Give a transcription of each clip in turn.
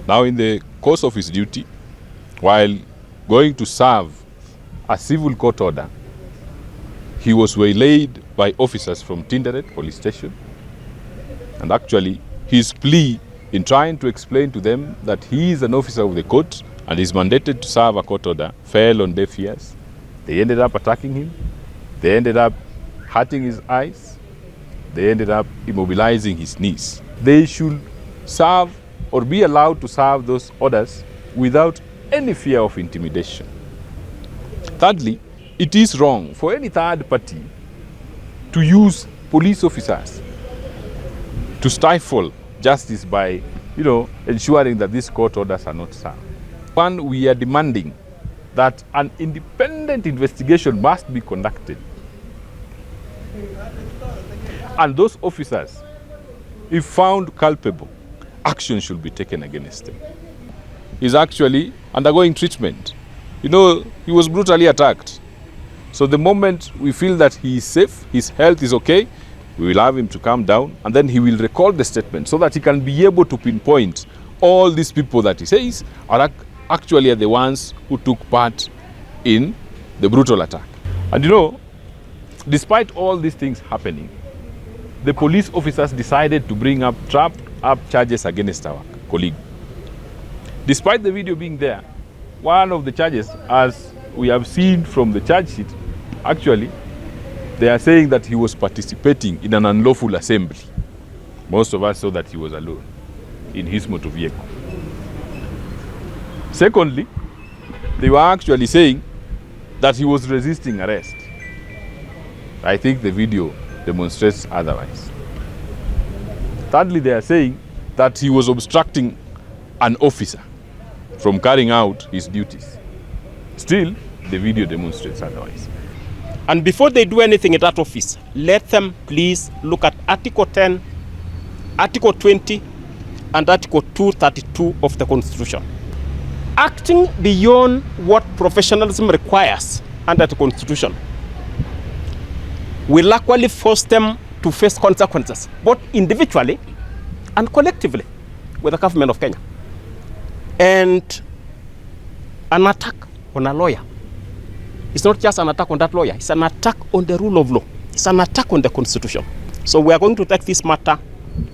Now, in the course of his duty, while going to serve a civil court order, he was waylaid by officers from Tindiret police station. And actually, his plea in trying to explain to them that he is an officer of the court and is mandated to serve a court order fell on deaf ears. They ended up attacking him. They ended up hurting his eyes. They ended up immobilizing his knees. They should serve or be allowed to serve those orders without any fear of intimidation. Thirdly, it is wrong for any third party to use police officers to stifle justice by, ensuring that these court orders are not served. One, we are demanding that an independent investigation must be conducted. And those officers, if found culpable, action should be taken against them. He's actually undergoing treatment. He was brutally attacked. So the moment we feel that he is safe, his health is okay, we will have him to calm down, and then he will record the statement so that he can be able to pinpoint all these people that he says are actually the ones who took part in the brutal attack. And despite all these things happening, the police officers decided to bring up charges against our colleague. Despite the video being there, one of the charges, as we have seen from the charge sheet, actually, they are saying that he was participating in an unlawful assembly. Most of us saw that he was alone in his motor vehicle. Secondly, they were actually saying that he was resisting arrest. I think the video demonstrates otherwise. Thirdly, they are saying that he was obstructing an officer from carrying out his duties. Still, the video demonstrates otherwise. And before they do anything in that office, let them please look at Article 10, Article 20, and Article 232 of the Constitution. Acting beyond what professionalism requires under the Constitution will actually force them to face consequences, both individually and collectively, with the government of Kenya. And an attack on a lawyer, it's not just an attack on that lawyer, it's an attack on the rule of law. It's an attack on the Constitution. So we are going to take this matter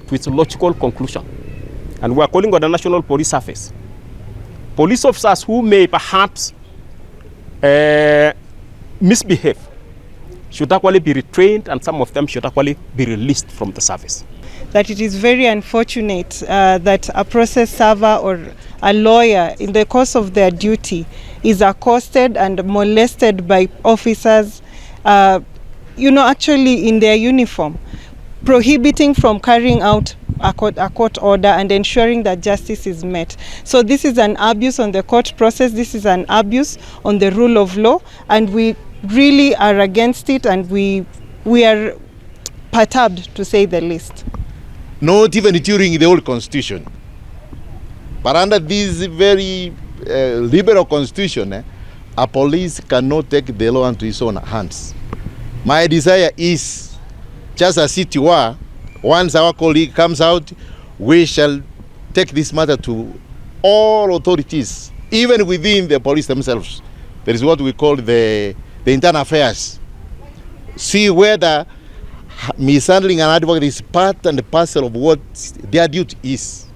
to its logical conclusion. And we are calling on the National Police Service. Police officers who may perhaps misbehave should actually be retrained, and some of them should actually be released from the service. That it is very unfortunate that a process server or a lawyer in the course of their duty is accosted and molested by officers, actually in their uniform, prohibiting from carrying out a court order and ensuring that justice is met. So this is an abuse on the court process, this is an abuse on the rule of law, and we really are against it, and we are perturbed, to say the least. Not even during the old constitution, but under this very liberal constitution, a police cannot take the law into his own hands. My desire is, just as it were, once our colleague comes out, we shall take this matter to all authorities, even within the police themselves. There is what we call the internal affairs. See whether mishandling an advocate is part and parcel of what their duty is.